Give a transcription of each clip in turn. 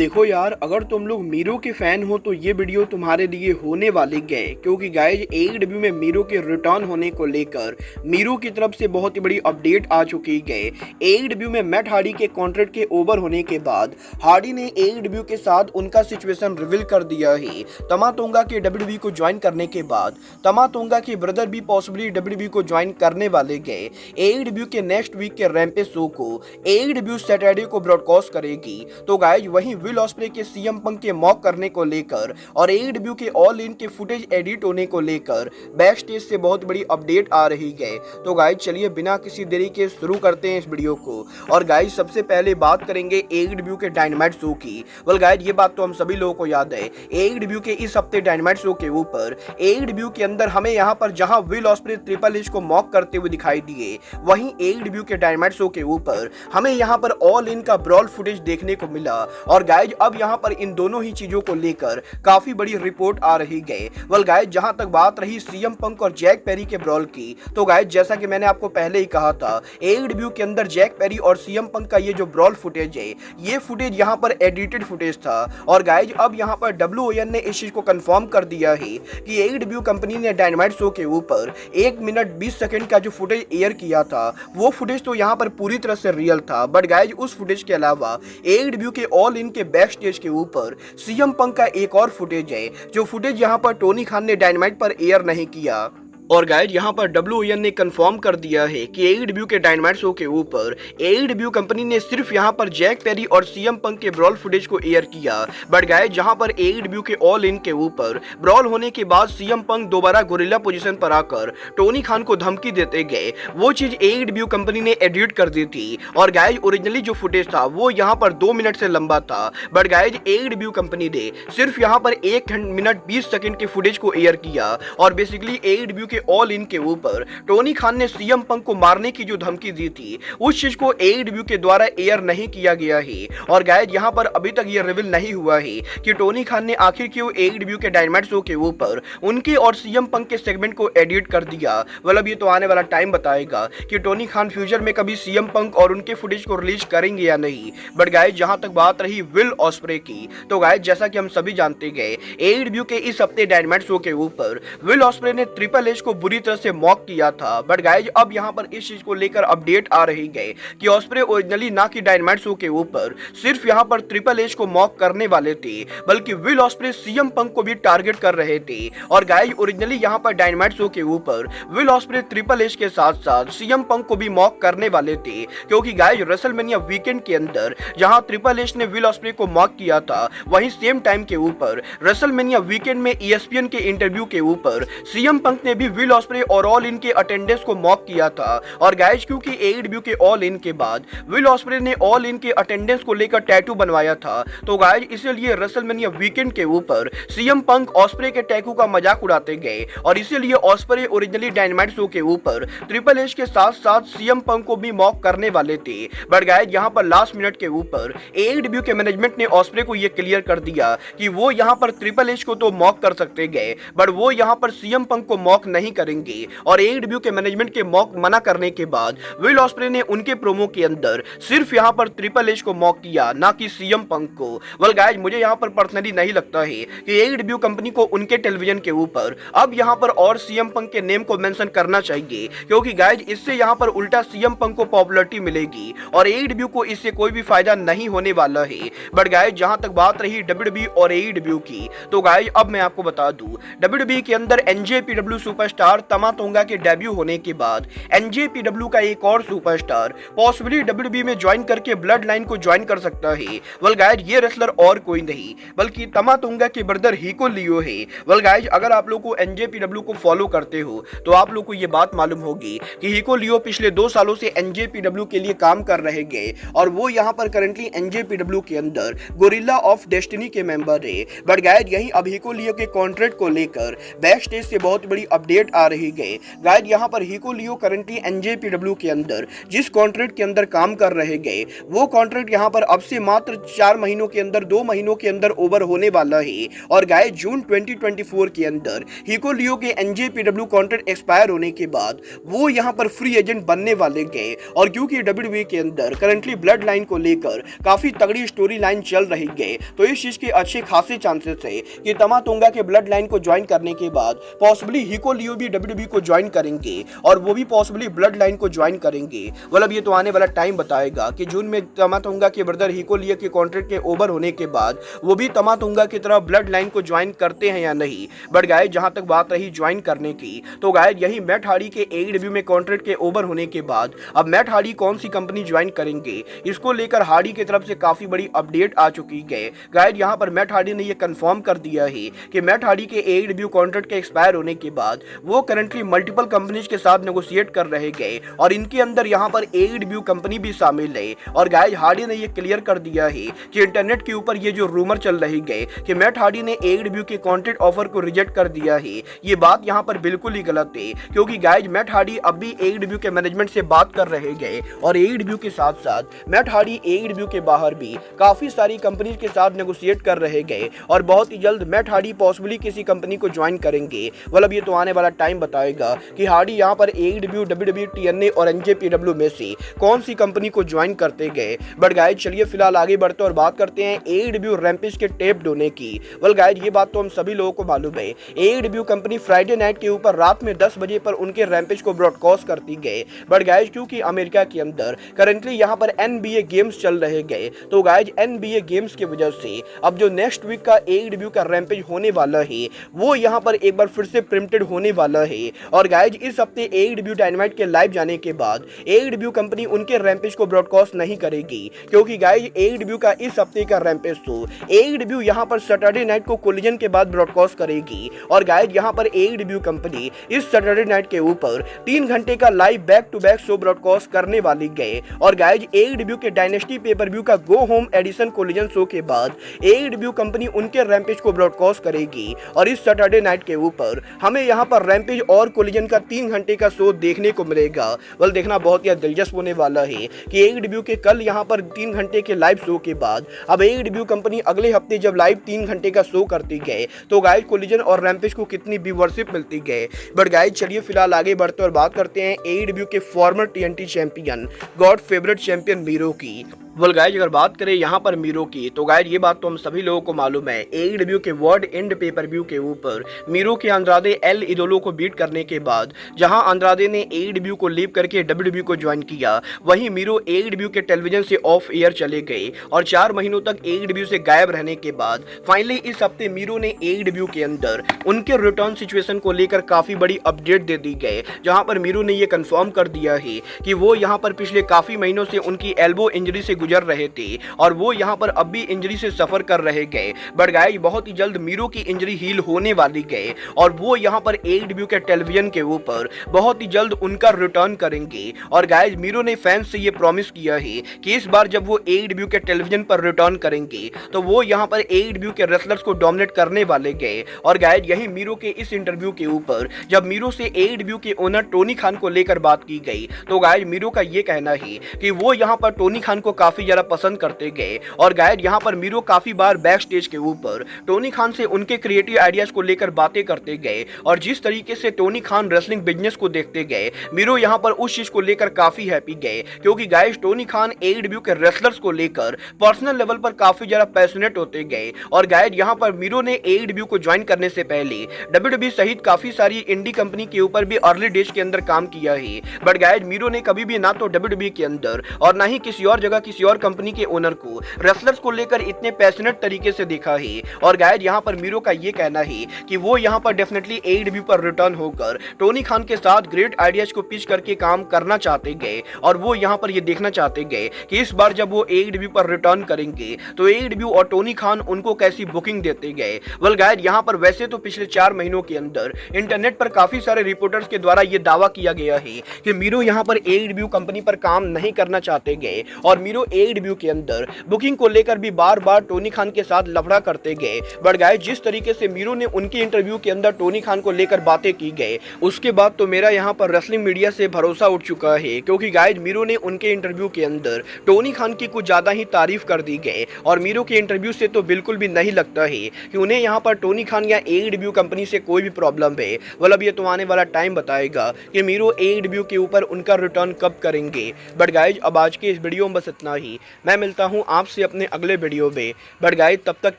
देखो यार, अगर तुम लोग मीरो के फैन हो तो ये वीडियो तुम्हारे लिए होने वाले गए, क्योंकि गाइज एईडब्ल्यू में मीरो के रिटर्न होने को लेकर मीरो की तरफ से बहुत ही बड़ी अपडेट आ चुकी है। एईडब्ल्यू में मैट हार्डी के कॉन्ट्रैक्ट के ओवर होने के बाद हार्डी ने एईडब्ल्यू के साथ उनका सिचुएशन रिवील कर दिया है। तमा तोंगा के डब्ल्यूडब्ल्यूई को ज्वाइन करने के बाद तमा तोंगा के ब्रदर भी पॉसिबली डब्ल्यूडब्ल्यूई को ज्वाइन करने वाले गए। एईडब्ल्यू के नेक्स्ट वीक के रैंपेज शो को एईडब्ल्यू सैटरडे को ब्रॉडकास्ट करेगी। तो गाइज वहीं विल ऑस्प्रे के सीएम पंक के मॉक करने को लेकर और एईडब्ल्यू के ऑल इन के फुटेज एडिट होने को लेकर बैक स्टेज से बहुत बड़ी अपडेट आ रही है। तो गाइज चलिए बिना किसी देरी के शुरू करते हैं इस वीडियो को। और गाइज सबसे पहले बात करेंगे एईडब्ल्यू के डायनामाइट शो की। वेल गाइज ये बात तो हम सभी लोगों को याद है, एईडब्ल्यू के इस हफ्ते डायनामाइट शो के ऊपर एईडब्ल्यू के अंदर हमें यहाँ पर जहां विल ऑस्प्रे ट्रिपल एच को मॉक करते हुए दिखाई दिए, वहीं एईडब्ल्यू के डायनामाइट शो के ऊपर हमें यहाँ पर ऑल इन का ब्रॉल फुटेज देखने को मिला। और गाइज अब यहाँ पर इन दोनों ही चीजों को लेकर काफी बड़ी रिपोर्ट आ रही है। वेल गाइज जहां तक बात रही सीएम पंक और जैक पेरी के ब्रॉल की, तो गाइज जैसा कि मैंने आपको पहले ही कहा था, एईडब्ल्यू के अंदर जैक पेरी और सीएम पंक का ये जो ब्रॉल फुटेज है, ये फुटेज यहाँ पर एडिटेड फुटेज था। और गाइज अब यहाँ पर डब्ल्यूओएन ने इस चीज को कंफर्म कर दिया है कि एईडब्ल्यू कंपनी ने डायनामाइट शो के ऊपर 1 मिनट 20 सेकंड का जो फुटेज एयर किया था, वो फुटेज तो यहाँ पर पूरी तरह से रियल था। बट गाइज उस फुटेज के अलावा एईडब्ल्यू के ऑल इन के बैक स्टेज के ऊपर सीएम पंक का एक और फुटेज है, जो फुटेज यहाँ पर टोनी खान ने डायनामाइट पर एयर नहीं किया। और गाइज यहाँ पर डब्ल्यूओएन ने कंफर्म कर दिया है कि एईडब्ल्यू के डायनामाइट शो के ऊपर एईडब्ल्यू कंपनी ने सिर्फ यहाँ पर जैक पेरी और सीएम पंक के ब्रॉल फुटेज को एयर किया। बट गाइज जहाँ पर एईडब्ल्यू के ऑल इन के ऊपर ब्रॉल होने के बाद सीएम पंक दोबारा गोरिल्ला पोजीशन पर आकर टोनी खान को धमकी देते गए, वो चीज एईडब्ल्यू कंपनी ने एडिट कर दी थी। और गाइज ओरिजिनली जो फुटेज था वो यहाँ पर 2 मिनट से लंबा था, बट गाइज एईडब्ल्यू कंपनी ने सिर्फ यहाँ पर 1 मिनट 20 सेकंड के फुटेज को एयर किया। और बेसिकली एईडब्ल्यू के ऑल इन के ऊपर टोनी खान ने सीएम पंक को मारने की जो धमकी दी थी, उस चीज को एईडब्ल्यू के द्वारा एयर नहीं किया गया है। और गाइज यहाँ पर अभी तक ये रिवील नहीं हुआ है कि टोनी खान ने आखिर क्यों एईडब्ल्यू के डायनामाइट शो के ऊपर उनके और सीएम पंक के सेगमेंट को एडिट कर दिया। मतलब ये तो आने वाला टाइम बताएगा कि टोनी खान फ्यूचर में कभी सीएम पंक और उनके फुटेज को रिलीज करेंगे या नहीं। बट गाइज जहां तक बात रही विल ऑस्प्रे की, तो गाइज जैसा कि हम सभी जानते गए, एईडब्ल्यू के इस हफ्ते डायनामाइट शो के ऊपर विल ऑस्प्रे ने ट्रिपल एच को बुरी तरह से मॉक किया था। बट गाइज अब यहां पर इस चीज को लेकर अपडेट आ रही है कि ऑस्प्रे ओरिजिनली ना कि डायनामाइट शो के ऊपर सिर्फ यहां पर ट्रिपल एच को मॉक करने वाले थे, बल्कि विल ऑस्प्रे सीएम पंक को भी टारगेट कर रहे थे। और गाइज ओरिजिनली यहां पर डायनामाइट शो के ऊपर विल ऑस्प्रे ट्रिपल एच के साथ साथ सीएम पंक को भी मॉक करने वाले थे, क्योंकि गाइज रेसलमेनिया वीकेंड के अंदर जहां ट्रिपल एच ने विल ऑस्प्रे को मॉक किया था, वहीं सेम टाइम के ऊपर रेसलमेनिया वीकेंड में ईएसपीएन के इंटरव्यू के ऊपर सीएम पंक ने भी विल ऑस्प्रे और ऑल इन के अटेंडेंस को मॉक किया था। और गाइज क्योंकि एईडब्ल्यू के ऑल इन के बाद विल ऑस्प्रे ने ऑल इन के अटेंडेंस को लेकर टैटू बनवाया था, तो गाइज इसीलिए रेसलमेनिया वीकेंड के ऊपर सीएम पंक ऑस्प्रे के टैटू का मजाक उड़ाते गए। और इसीलिए ऑस्प्रे ओरिजिनली डायनामाइट शो के ऊपर ट्रिपल एच के साथ साथ सीएम पंक को भी मॉक करने वाले थे। बट गाइज यहाँ पर लास्ट मिनट के ऊपर एईडब्ल्यू के मैनेजमेंट ने ऑस्प्रे को यह क्लियर कर दिया कि वो यहाँ पर ट्रिपल एच को तो मॉक कर सकते गए, बट वो यहाँ पर सीएम पंक को मॉक नहीं करेंगे। और एईडब्ल्यू के मैनेजमेंट के मॉक मना करने के बाद विल ऑस्प्रे ने उनके प्रोमो के अंदर सिर्फ यहां पर ट्रिपल एच को मॉक किया, ना कि सीएम पंक को। वेल गाइज मुझे यहां पर पर्सनली नहीं लगता है कि एईडब्ल्यू कंपनी को उनके टेलीविजन के ऊपर अब यहां पर और सीएम पंक के नेम को मेंशन करना चाहिए, क्योंकि गाइज इससे यहां पर उल्टा सीएम पंक को पॉपुलैरिटी मिलेगी और एईडब्ल्यू को इससे कोई भी फायदा नहीं होने वाला है। बट गाइज जहां तक बात रही डब्ल्यूडब्ल्यूई और एईडब्ल्यू की, तो गाइज अब मैं आपको बता दूं, डब्ल्यूडब्ल्यूई के अंदर एनजेपीडब्ल्यू सुपरस्टार तमा तोंगा के डेब्यू होने के बाद एनजेपीडब्ल्यू का एक और सुपरस्टार पॉसिबली डब्ल्यूडब्ल्यूई में ज्वाइन करके ब्लड लाइन को ज्वाइन कर सकता है। वेल गाइज ये रेसलर और कोई नहीं बल्कि तमा तोंगा के ब्रदर हीको लियो है। वेल गाइज अगर आप लोग को एनजेपीडब्ल्यू को फॉलो करते हो तो आप लोग को ये बात मालूम होगी कि हीको लियो पिछले 2 सालों से एनजेपीडब्ल्यू के लिए काम कर रहे गए और वो यहाँ पर करंटली एनजेपीडब्ल्यू के अंदर गोरिल्ला ऑफ डेस्टिनी के मेंबर है। बट गाइज यही अब हीको लियो के कॉन्ट्रैक्ट को लेकर बैक स्टेज से बहुत बड़ी अपडेट अपडेट आ रही है गाइज। यहाँ पर हीको लियो करंटली एनजेपीडब्ल्यू के अंदर जिस कॉन्ट्रैक्ट के अंदर काम कर रहे गए वो कॉन्ट्रैक्ट यहाँ पर अब से मात्र 4 महीनों के अंदर 2 महीनों के अंदर ओवर होने वाला है। और गाइज जून 2024 के अंदर हीको लियो के एनजेपीडब्ल्यू कॉन्ट्रैक्ट एक्सपायर होने के बाद वो यहाँ पर फ्री एजेंट बनने वाले गए। और क्योंकि डब्ल्यूडब्ल्यूई के अंदर करंटली ब्लड लाइन को लेकर काफी तगड़ी स्टोरी लाइन चल रही है, तो इस चीज के अच्छे खासे चांसेस है कि तमा तोंगा के ब्लड लाइन को ज्वाइन करने के बाद पॉसिबली हीको लियो भी डब्ल्यूडब्ल्यूई को ज्वाइन करेंगे और वो भी पॉसिबली ब्लड लाइन को ज्वाइन करेंगे। मतलब ये तो आने वाला टाइम बताएगा कि जून में तमा तोंगा के ब्रदर हीको लियो के कॉन्ट्रैक्ट के ओवर होने के बाद वो भी तमा तोंगा की तरह ब्लड लाइन को ज्वाइन करते हैं या नहीं। बट गाइस जहां तक बात रही ज्वाइन करने की, तो गाइस यही मैट हार्डी के एईडब्ल्यू में कॉन्ट्रैक्ट के ओवर होने के बाद अब मैट हार्डी कौन सी कंपनी ज्वाइन करेंगे, इसको लेकर हार्डी की तरफ से काफी बड़ी अपडेट आ चुकी है। गाइस यहां पर मैट हार्डी ने यह कंफर्म कर दिया है कि मैट हार्डी के एईडब्ल्यू कॉन्ट्रैक्ट के एक्सपायर होने के बाद वो करंटली मल्टीपल कंपनीज के साथ नेगोशिएट कर रहे गए और इनके अंदर यहां पर एईडब्ल्यू कंपनी भी शामिल है। और गाइस हार्डी ने यह क्लियर कर दिया है कि इंटरनेट के ऊपर ये जो रूमर चल रही है कि मैट हार्डी ने एईडब्ल्यू के कॉन्ट्रैक्ट ऑफर को रिजेक्ट कर दिया है, ये बात यहां पर बिल्कुल ही गलत है। क्योंकि गाइस मैट हार्डी अब भी एईडब्ल्यू के मैनेजमेंट से बात कर रहे गए और एईडब्ल्यू के साथ साथ मैट हार्डी एईडब्ल्यू के बाहर भी काफी सारी कंपनीज के साथ नेगोशिएट कर रहे गए और बहुत ही जल्द मैट हार्डी पॉसिबली किसी कंपनी को ज्वाइन करेंगे। मतलब ये तो आने वाला टाइम बताएगा कि हार्डी यहां पर एईडब्ल्यू, डब्ल्यूडब्ल्यूई, टीएनए और एनजेपीडब्ल्यू में से कौन सी कंपनी को ज्वाइन करते गए। बट गाइस चलिए फिलहाल आगे बढ़ते और बात करते हैं एईडब्ल्यू रैम्पेज के टेप होने की। वेल गाइस ये बात तो हम सभी लोगों को मालूम है, एईडब्ल्यू कंपनी फ्राइडे नाइट के ऊपर रात में 10 बजे पर उनके रैम्पेज को ब्रॉडकास्ट करती गए। बट गाइस क्योंकि अमेरिका के अंदर करंटली यहाँ पर एनबीए गेम्स चल रहे गए, तो गाइस एनबीए गेम्स की वजह से अब जो नेक्स्ट वीक का एईडब्ल्यू का रैम्पेज होने वाला है वो यहाँ पर एक बार फिर से प्रिंटेड होने वाला है। और गाइस इस हफ्ते एईडब्ल्यू डायनामाइट के लाइव जाने के बाद एईडब्ल्यू कंपनी उनके रैम्पेज को ब्रॉडकास्ट नहीं करेगी, क्योंकि गाइस एईडब्ल्यू का इस हफ्ते का रैम्पेज तो एईडब्ल्यू यहाँ पर सैटरडे नाइट को कोलिजन के बाद ब्रॉडकास्ट करेगी। और गाइस यहाँ पर एईडब्ल्यू कंपनी इस सैटरडे नाइट के ऊपर 3 घंटे का live back to back show broadcast करने वाली गए। और गाइस एईडब्ल्यू के डायनेस्टी पेपर-व्यू का go home edition Collision show के बाद एईडब्ल्यू कंपनी उनके रैम्पेज को ब्रॉडकास्ट करेगी और इस सैटरडे नाइट के ऊपर हमें यहाँ पर रैम्पेज और कोलिजन का 3 घंटे का शो देखने को मिलेगा। वेल देखना बहुत ही दिलचस्प होने वाला है कि एईडब्ल्यू के कल यहाँ पर 3 घंटे के लाइव शो के बाद अब एईडब्ल्यू कंपनी अगले हफ्ते जब लाइव 3 घंटे का शो करती गए तो गाइस कोलिजन और रैम्पेज को कितनी व्यूअरशिप मिलती गए। बट गाइस चलिए फिलहाल आगे बढ़ते और बात करते हैं एईडब्ल्यू के farmer TNT champion, God favourite champion Miro की। वेल गाइस अगर बात करें यहाँ पर मीरो की, तो गाइस ये बात तो हम सभी लोगों को मालूम है, एईडब्ल्यू के वर्ल्ड एंड पेपर-व्यू के ऊपर मीरो के अंद्रादे एल इडोलो को बीट करने के बाद जहां अंद्रादे ने एईडब्ल्यू को लीव करके डब्ल्यूडब्ल्यूई को ज्वाइन किया, वहीं मीरो एईडब्ल्यू के टेलीविजन से ऑफ एयर चले गए और 4 महीनों तक एईडब्ल्यू से गायब रहने के बाद फाइनली इस हफ्ते मीरो ने एईडब्ल्यू के अंदर उनके रिटर्न सिचुएशन को लेकर काफी बड़ी अपडेट दे दी गई, जहां पर मीरो ने यह कंफर्म कर दिया है कि वो यहां पर पिछले काफी महीनों से उनकी एल्बो इंजरी से गुजर रहे थे और वो यहां पर अब भी इंजरी से सफर कर रहे गए। बट गाइस बहुत ही जल्द मीरो की इंजरी हील होने वाली गए और वो यहां पर एईडब्ल्यू के टेलीविजन के ऊपर बहुत ही जल्द उनका रिटर्न करेंगे। और गाइस मीरो ने फैंस से ये प्रॉमिस किया है कि इस बार जब वो एईडब्ल्यू के टेलीविजन पर रिटर्न करेंगे तो वो यहां पर एईडब्ल्यू के रेसलर्स को डोमिनेट करने वाले गए। और गाइस यही मीरो के इस इंटरव्यू के ऊपर जब मीरो से एईडब्ल्यू के ओनर टोनी खान को लेकर बात की गई, तो गाइस मीरो का ये कहना है कि वो यहां पर टोनी खान को काफी ज्यादा पसंद करते गए। और गाइस यहां पर मीरो काफी बार बैक स्टेज के ऊपर टोनी खान से उनके क्रिएटिव आइडियाज को लेकर बातें करते गए और जिस तरीके से टोनी खान रेसलिंग बिजनेस को देखते गए, मीरो यहां पर उस चीज को लेकर काफी हैप्पी गए, क्योंकि गाइस टोनी खान एईडब्ल्यू के रेसलर्स को लेकर पर्सनल लेवल पर काफी ज्यादा पैशनेट होते गए। और गाइस यहां पर मीरो ने एईडब्ल्यू को ज्वाइन करने से पहले डब्ल्यूडब्ल्यूई सहित काफी सारी इंडी कंपनी के ऊपर भी अर्ली डेज के अंदर काम किया है। बट गाइस मीरो ने कभी भी ना तो डब्ल्यूडब्ल्यूई के अंदर और ना ही किसी और जगह किसी और कंपनी के ओनर को रेसलर्स को लेकर इतने पैशनेट तरीके से देखा है। और गाइस यहां पर मीरो का ये कहना है कि वो यहां पर डेफिनेटली एईडब्ल्यू पर रिटर्न होकर टोनी खान के साथ ग्रेट आइडियाज को पिच करके काम करना चाहते गए और वो यहां पर ये देखना चाहते गए कि इस बार जब वो एईडब्ल्यू पर रिटर्न करेंगे तो एईडब्ल्यू और टोनी खान उनको कैसी बुकिंग देते गए। वेल गाइस यहां पर वैसे तो पिछले 4 महीनों के अंदर इंटरनेट पर काफी सारे रिपोर्टर्स के द्वारा ये दावा किया गया है कि मीरो यहां पर एईडब्ल्यू कंपनी पर काम नहीं करना चाहते गए और मीरो AEW के अंदर बुकिंग को लेकर भी बार बार टोनी खान के साथ लफड़ा करते गए। बट गाइस जिस तरीके से मीरू ने उनके इंटरव्यू के अंदर टोनी खान को लेकर बातें की गए, उसके बाद तो मेरा यहाँ पर रेसलिंग मीडिया से भरोसा उठ चुका है, क्योंकि गाइस मीरू ने उनके इंटरव्यू के अंदर टोनी खान की कुछ ज्यादा ही तारीफ कर दी गई और मीरू के इंटरव्यू से तो बिल्कुल भी नहीं लगता है कि उन्हें यहाँ पर टोनी खान या AEW कंपनी से कोई भी प्रॉब्लम है। मतलब अब ये तो आने वाला टाइम बताएगा कि मीरू AEW के ऊपर उनका रिटर्न कब करेंगे। बट गाइज अब आज के इस वीडियो में बस इतना ही। मैं मिलता हूँ आपसे अपने अगले वीडियो में। बट गाइज तब तक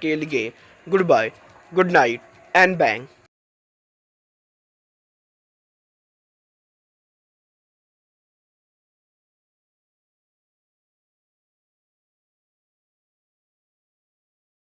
के लिए good bye, good night and bang.